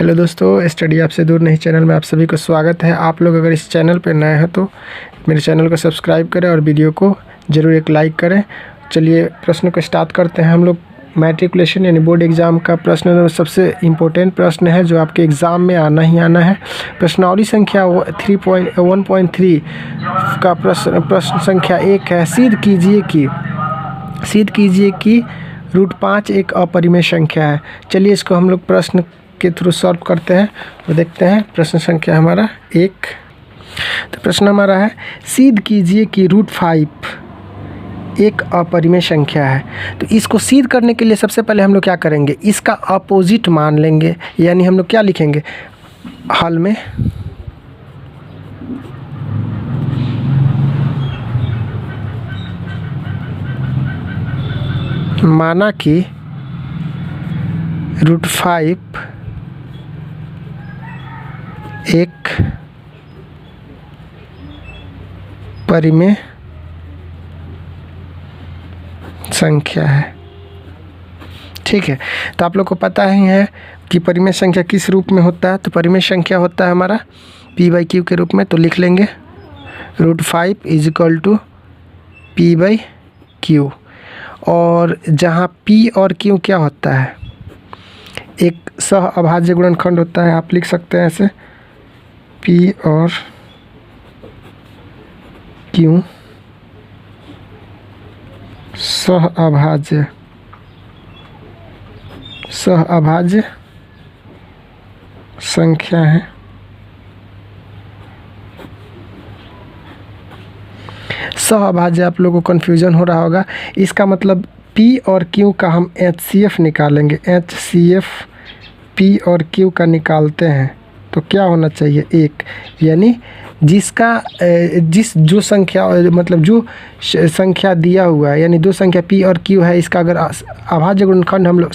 Hello दोस्तों, study आपसे दूर नहीं चैनल में आप सभी को स्वागत है। आप लोग अगर इस चैनल पर नए हैं तो मेरे चैनल को सब्सक्राइब करें और वीडियो को ज़रूर एक लाइक करें। चलिए प्रश्न को स्टार्ट करते हैं। हम लोग मैट्रिकुलेशन यानी बोर्ड एग्ज़ाम का प्रश्न सबसे इम्पोर्टेंट प्रश्न है जो आपके एग्ज़ाम में आना ही आना है। प्रश्नावली संख्या 1.3 का प्रश्न संख्या 1 है। सिद्ध कीजिए कि √5 एक अपरिमेय संख्या है। चलिए इसको हम लोग प्रश्न के थ्रू सॉल्व करते हैं तो देखते हैं। प्रश्न संख्या हमारा 1, तो प्रश्न हमारा है सिद्ध कीजिए कि √5 एक अपरिमेय संख्या है। तो इसको सिद्ध करने के लिए सबसे पहले हम लोग क्या करेंगे, इसका अपोजिट मान लेंगे। यानी हम लोग क्या लिखेंगे हल में, माना कि √5 एक परिमेय संख्या है। ठीक है, तो आप लोग को पता ही है कि परिमेय संख्या किस रूप में होता है। तो परिमेय संख्या होता है हमारा p/q के रूप में। तो लिख लेंगे √5 = p/q। और जहाँ p और q क्या होता है, एक सह अभाज्य गुणनखंड होता है। आप लिख सकते हैं ऐसे p और q सह अभाज्य संख्या है। सह अभाज्य आप लोगों को कन्फ्यूजन हो रहा होगा। इसका मतलब p और q का हम HCF निकालेंगे। HCF p और q का निकालते हैं तो क्या होना चाहिए 1। यानी जो संख्या मतलब जो संख्या दिया हुआ है, यानी दो संख्या p और q है, इसका अगर अभाज्य गुणनखंड हम लोग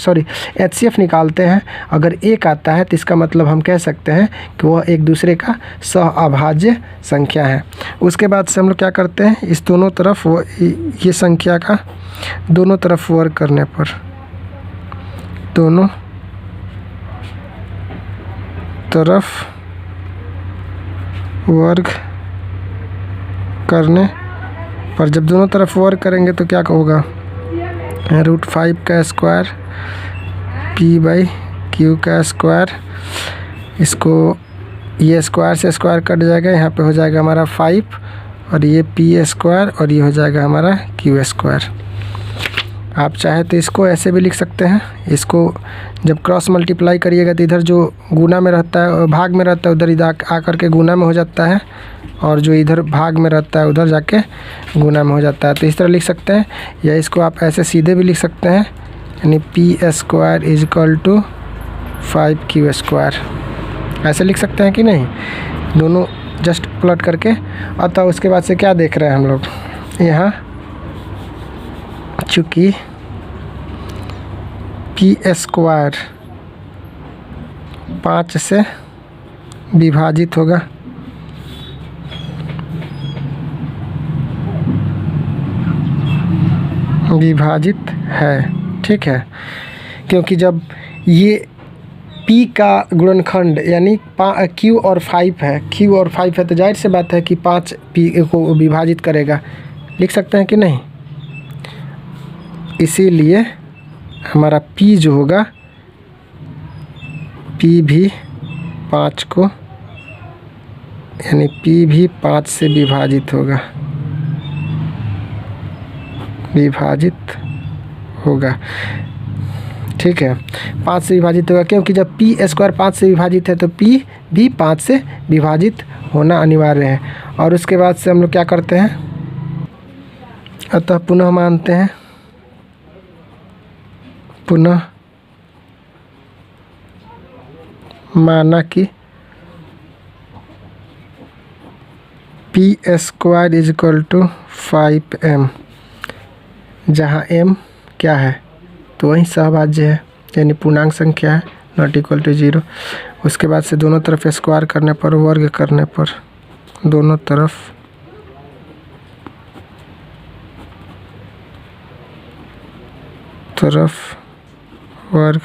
HCF निकालते हैं, अगर 1 आता है तो इसका मतलब हम कह सकते हैं कि वह एक दूसरे का सह अभाज्य संख्या है। उसके बाद से हम लोग क्या करते हैं, इस दोनों तरफ ये संख्या का दोनों तरफ वर्ग करने पर, दोनों तरफ वर्ग करने पर, जब दोनों तरफ वर्ग करेंगे तो क्या होगा, √5 का स्क्वायर p/q का स्क्वायर। इसको ये स्क्वायर से स्क्वायर कट जाएगा, यहाँ पे हो जाएगा हमारा 5 और ये p² और ये हो जाएगा हमारा q²। आप चाहे तो इसको ऐसे भी लिख सकते हैं। इसको जब क्रॉस मल्टीप्लाई करिएगा तो इधर जो गुना में रहता है, भाग में रहता है, उधर इधर आकर के गुना में हो जाता है, और जो इधर भाग में रहता है उधर जाके गुना में हो जाता है। तो इस तरह लिख सकते हैं, या इसको आप ऐसे सीधे भी लिख सकते हैं, यानी p² = 5q²। ऐसे लिख सकते हैं कि नहीं, दोनों जस्ट प्लॉट करके। अतः उसके बाद से क्या देख रहे हैं हम लोग, यहाँ चूँकि p² 5 से विभाजित होगा, विभाजित है। ठीक है, क्योंकि जब ये p का गुणनखंड यानी q और 5 है, q और 5 है, तो जाहिर सी बात है कि 5 p को विभाजित करेगा। लिख सकते हैं कि नहीं, इसीलिए हमारा p जो होगा, p भी 5 को, यानी p भी 5 से विभाजित होगा। ठीक है, 5 से विभाजित होगा, क्योंकि जब p² 5 से विभाजित है तो p भी 5 से विभाजित होना अनिवार्य है। और उसके बाद से हम लोग क्या करते हैं, अतः पुनः मानते हैं, पुनः माना कि p² = 5m, जहाँ m क्या है तो वही सहभाज्य है, यानी पूर्णांक संख्या है, ≠ 0। उसके बाद से दोनों तरफ स्क्वायर करने पर, वर्ग करने पर, दोनों तरफ वर्ग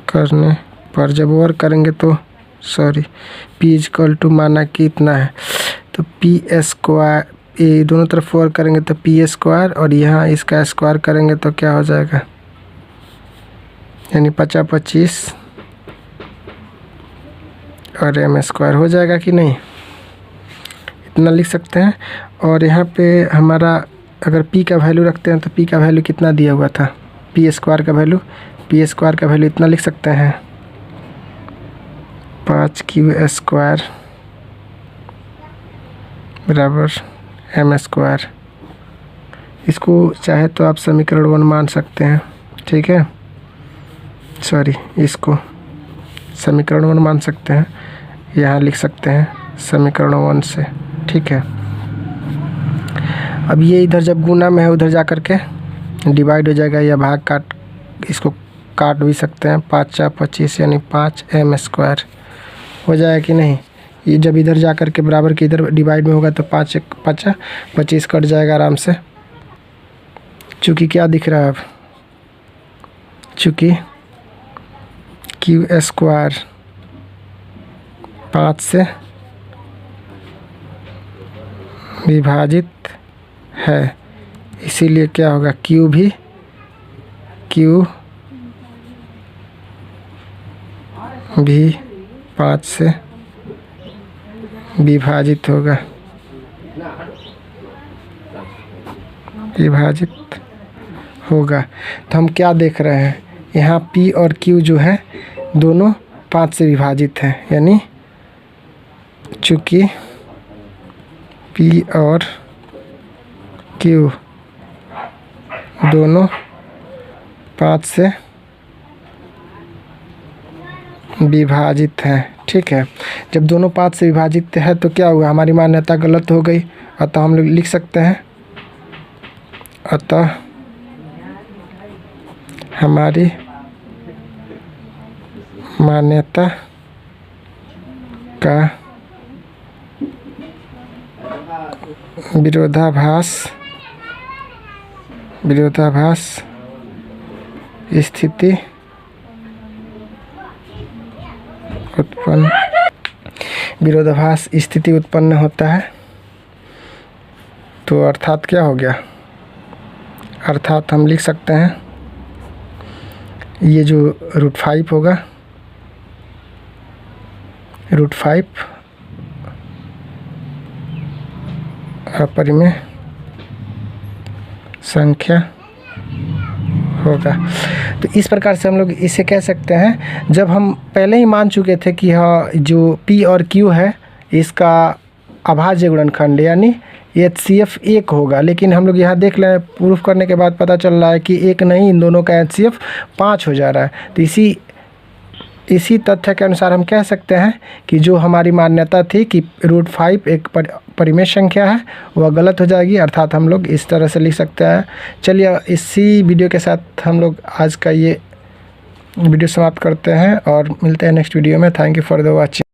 करने पर जब और करेंगे तो सॉरी पी इजकल टू माना कि इतना है तो पी स्क्वायर, ये दोनों तरफ 4 करेंगे तो पी स्क्वायर और यहाँ इसका स्क्वायर करेंगे तो क्या हो जाएगा, यानी 50 25 और एम स्क्वायर हो जाएगा कि नहीं, इतना लिख सकते हैं। और यहाँ पे हमारा अगर p का वैल्यू रखते हैं तो p का वैल्यू कितना दिया हुआ था, पी स्क्वायर का वैल्यू इतना लिख सकते हैं 5q स्क्वायर बराबर एम स्क्वायर। इसको चाहे तो आप समीकरण 1 मान सकते हैं, ठीक है, सॉरी इसको समीकरण 1 मान सकते हैं, यहाँ लिख सकते हैं समीकरण 1 से, ठीक है। अब ये इधर जब गुना में है उधर जा कर के डिवाइड हो जाएगा या भाग काट, इसको काट भी सकते हैं, 5 4 25 यानी 5 एम स्क्वायर हो जाएगा कि नहीं। ये जब इधर जा कर के बराबर के इधर डिवाइड में होगा तो 5 1 5 25 कट जाएगा आराम से। चूँकि क्या दिख रहा है अब, चूँकि क्यू स्क्वायर 5 से विभाजित है, इसीलिए क्या होगा क्यू भी 5 से विभाजित होगा, तो हम क्या देख रहे हैं यहाँ P और Q जो है दोनों 5 से विभाजित हैं, यानी चूँकि P और Q दोनों 5 से विभाजित हैं, ठीक है। जब दोनों 5 से विभाजित है तो क्या हुआ, हमारी मान्यता गलत हो गई, अतः हम लोग लिख सकते हैं, अतः हमारी मान्यता का विरोधाभास स्थिति उत्पन्न होता है। तो अर्थात क्या हो गया, अर्थात हम लिख सकते हैं ये जो √5 होगा, √5 अपरिमेय संख्या होगा। तो इस प्रकार से हम लोग इसे कह सकते हैं, जब हम पहले ही मान चुके थे कि हाँ जो P और Q है इसका अभाज्य गुणनखंड यानी HCF 1 होगा, लेकिन हम लोग यहाँ देख लें प्रूफ करने के बाद पता चल रहा है कि 1 नहीं, इन दोनों का HCF 5 हो जा रहा है। तो इसी तथ्य के अनुसार हम कह सकते हैं कि जो हमारी मान्यता थी कि √5 एक परिमेय संख्या है वह गलत हो जाएगी, अर्थात हम लोग इस तरह से लिख सकते हैं। चलिए इसी वीडियो के साथ हम लोग आज का ये वीडियो समाप्त करते हैं और मिलते हैं नेक्स्ट वीडियो में। Thank you for the watching.